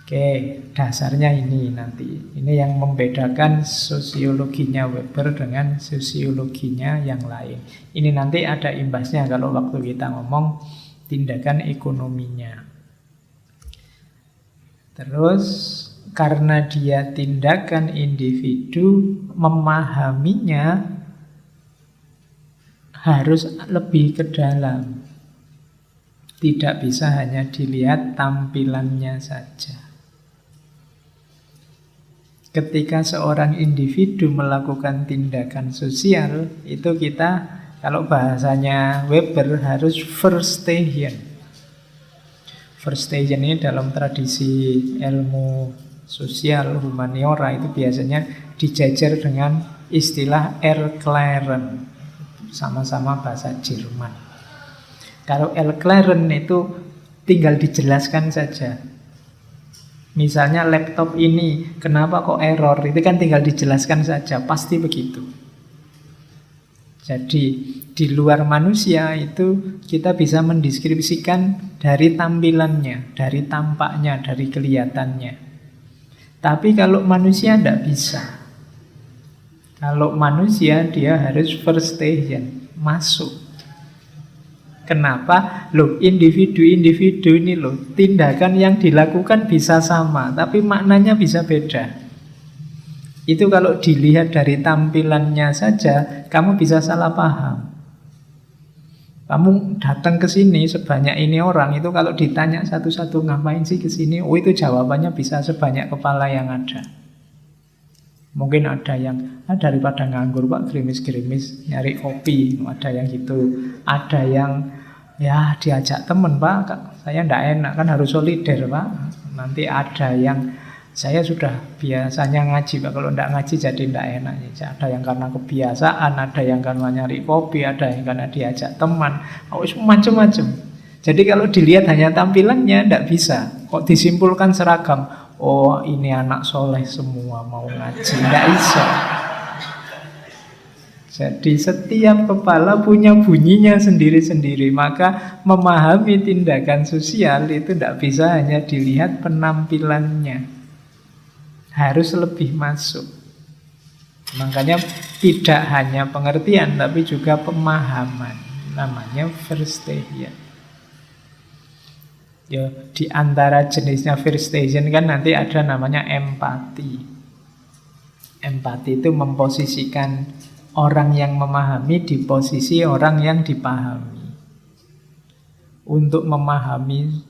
Oke, dasarnya ini nanti. Ini yang membedakan sosiologinya Weber dengan sosiologinya yang lain. Ini nanti ada imbasnya kalau waktu kita ngomong tindakan ekonominya. Terus, karena dia tindakan individu, memahaminya harus lebih ke dalam. Tidak bisa hanya dilihat tampilannya saja. Ketika seorang individu melakukan tindakan sosial, itu kita, kalau bahasanya Weber, harus Verstehen. Verstehen ini dalam tradisi ilmu sosial, humaniora, itu biasanya dijajar dengan istilah Erklären. Sama-sama bahasa Jerman. Kalau Erklären itu tinggal dijelaskan saja. Misalnya laptop ini, kenapa kok error? Itu kan tinggal dijelaskan saja, pasti begitu. Jadi di luar manusia itu kita bisa mendeskripsikan dari tampilannya, dari tampaknya, dari kelihatannya. Tapi kalau manusia tidak bisa. Kalau manusia dia harus Verstehen, masuk. Kenapa? Loh, individu-individu ini loh, tindakan yang dilakukan bisa sama, tapi maknanya bisa beda. Itu kalau dilihat dari tampilannya saja, kamu bisa salah paham. Kamu datang ke sini sebanyak ini orang, itu kalau ditanya satu-satu ngapain sih ke sini, oh itu jawabannya bisa sebanyak kepala yang ada. Mungkin ada yang daripada nganggur Pak, gerimis-gerimis nyari kopi, ada yang gitu. Ada yang ya diajak temen Pak, saya ndak enak, kan harus solider Pak. Nanti ada yang saya sudah biasanya ngaji Pak, kalau ndak ngaji jadi ndak enak. Ada yang karena kebiasaan, ada yang karena nyari kopi, ada yang karena diajak teman, macam-macam. Jadi kalau dilihat hanya tampilannya ndak bisa. Kok disimpulkan seragam? Oh ini anak soleh semua mau ngaji, nggak bisa. Jadi setiap kepala punya bunyinya sendiri-sendiri. Maka memahami tindakan sosial itu tidak bisa hanya dilihat penampilannya, harus lebih masuk. Makanya tidak hanya pengertian tapi juga pemahaman. Namanya Verstehen. Ya, di antara jenisnya Verstehen kan nanti ada namanya empati. Empati itu memposisikan orang yang memahami di posisi orang yang dipahami. Untuk memahami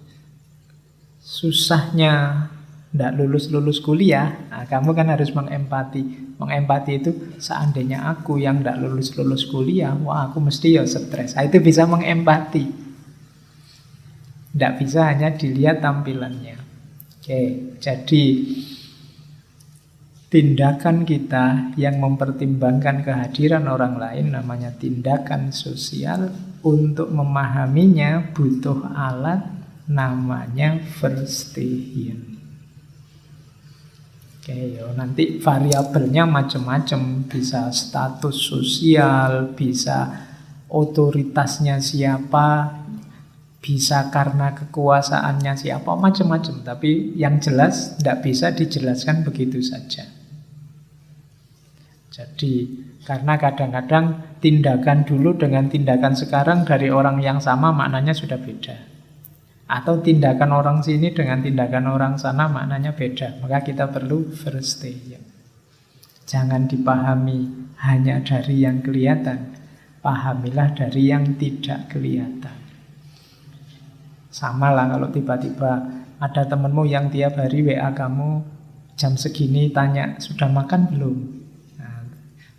susahnya tidak lulus-lulus kuliah, nah, kamu kan harus mengempati. Mengempati itu seandainya aku yang tidak lulus-lulus kuliah, wah aku mesti ya stres. Nah, itu bisa mengempati. Tidak bisa hanya dilihat tampilannya. Oke, jadi tindakan kita yang mempertimbangkan kehadiran orang lain namanya tindakan sosial. Untuk memahaminya butuh alat namanya Verstehen. Oke, nanti variabelnya macam-macam. Bisa status sosial, bisa otoritasnya siapa, bisa karena kekuasaannya siapa, macam-macam. Tapi yang jelas tidak bisa dijelaskan begitu saja. Jadi karena kadang-kadang tindakan dulu dengan tindakan sekarang dari orang yang sama maknanya sudah beda. Atau tindakan orang sini dengan tindakan orang sana maknanya beda. Maka kita perlu Verstehen. Jangan dipahami hanya dari yang kelihatan, pahamilah dari yang tidak kelihatan. Sama lah kalau tiba-tiba ada temenmu yang tiap hari WA kamu jam segini tanya sudah makan belum? Nah,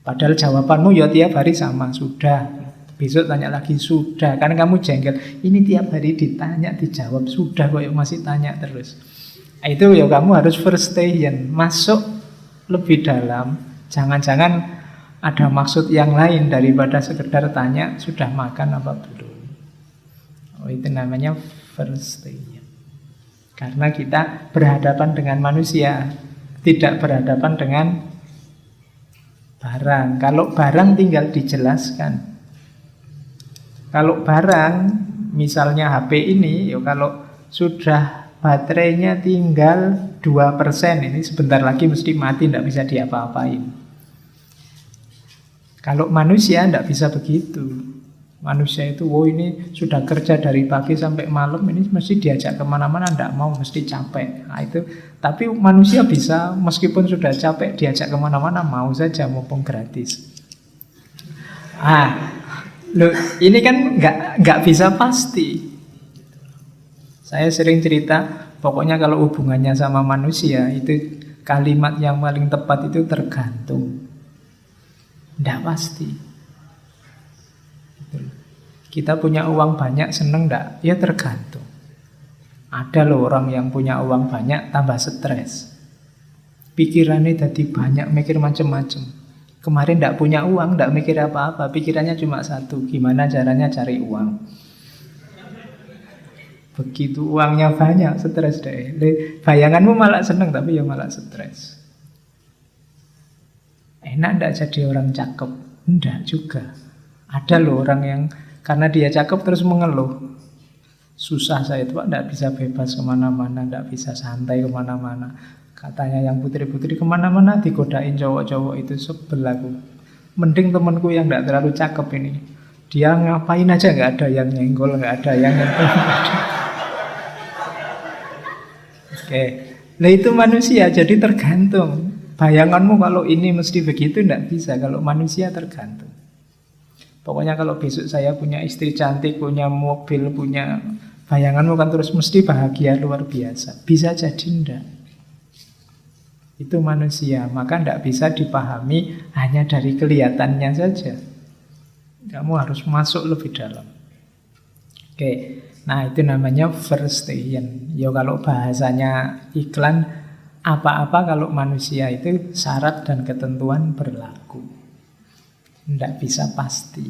padahal jawabanmu ya tiap hari sama, sudah. Besok tanya lagi, sudah. Karena kamu jengkel, ini tiap hari ditanya, dijawab, sudah kok masih tanya terus. Nah, itu ya kamu harus Verstehen, masuk lebih dalam. Jangan-jangan ada maksud yang lain daripada sekedar tanya sudah makan apa belum. Oh, itu namanya Verstehen. Karena kita berhadapan dengan manusia, tidak berhadapan dengan barang. Kalau barang tinggal dijelaskan. Kalau barang, misalnya HP ini, ya kalau sudah baterainya tinggal 2% ini sebentar lagi mesti mati, tidak bisa diapa-apain. Kalau manusia tidak bisa begitu. Manusia itu, ini sudah kerja dari pagi sampai malam, ini mesti diajak kemana-mana, tidak mau, mesti capek. Nah, itu. Tapi manusia bisa, meskipun sudah capek, diajak kemana-mana, mau saja, mumpung gratis. Loh, ini kan nggak bisa pasti. Saya sering cerita, pokoknya kalau hubungannya sama manusia, itu kalimat yang paling tepat itu tergantung. Tidak pasti. Kita punya uang banyak, seneng enggak? Ya tergantung. Ada loh orang yang punya uang banyak tambah stres. Pikirannya jadi banyak, mikir macam-macam. Kemarin enggak punya uang, enggak mikir apa-apa. Pikirannya cuma satu, gimana caranya cari uang. Begitu uangnya banyak, stres deh. Bayanganmu malah seneng, tapi ya malah stres. Enak enggak jadi orang cakep? Enggak juga. Ada loh orang yang karena dia cakep terus mengeluh. Susah saya itu Pak, tidak bisa bebas kemana-mana, tidak bisa santai kemana-mana. Katanya yang putri-putri kemana-mana digodain cowok-cowok, itu sebel aku. Mending temanku yang tidak terlalu cakep ini, dia ngapain aja nggak ada yang nyenggol, nggak ada yang nyentuh. Oke, nah itu manusia, jadi tergantung. Bayanganmu kalau ini mesti begitu, tidak bisa. Kalau manusia tergantung. Pokoknya kalau besok saya punya istri cantik, punya mobil, punya, bayanganmu kan terus mesti bahagia luar biasa. Bisa jadi enggak. Itu manusia, maka enggak bisa dipahami hanya dari kelihatannya saja. Kamu harus masuk lebih dalam. Oke, nah itu namanya verstehen. Ya kalau bahasanya iklan, apa-apa kalau manusia itu syarat dan ketentuan berlaku. Tidak bisa pasti.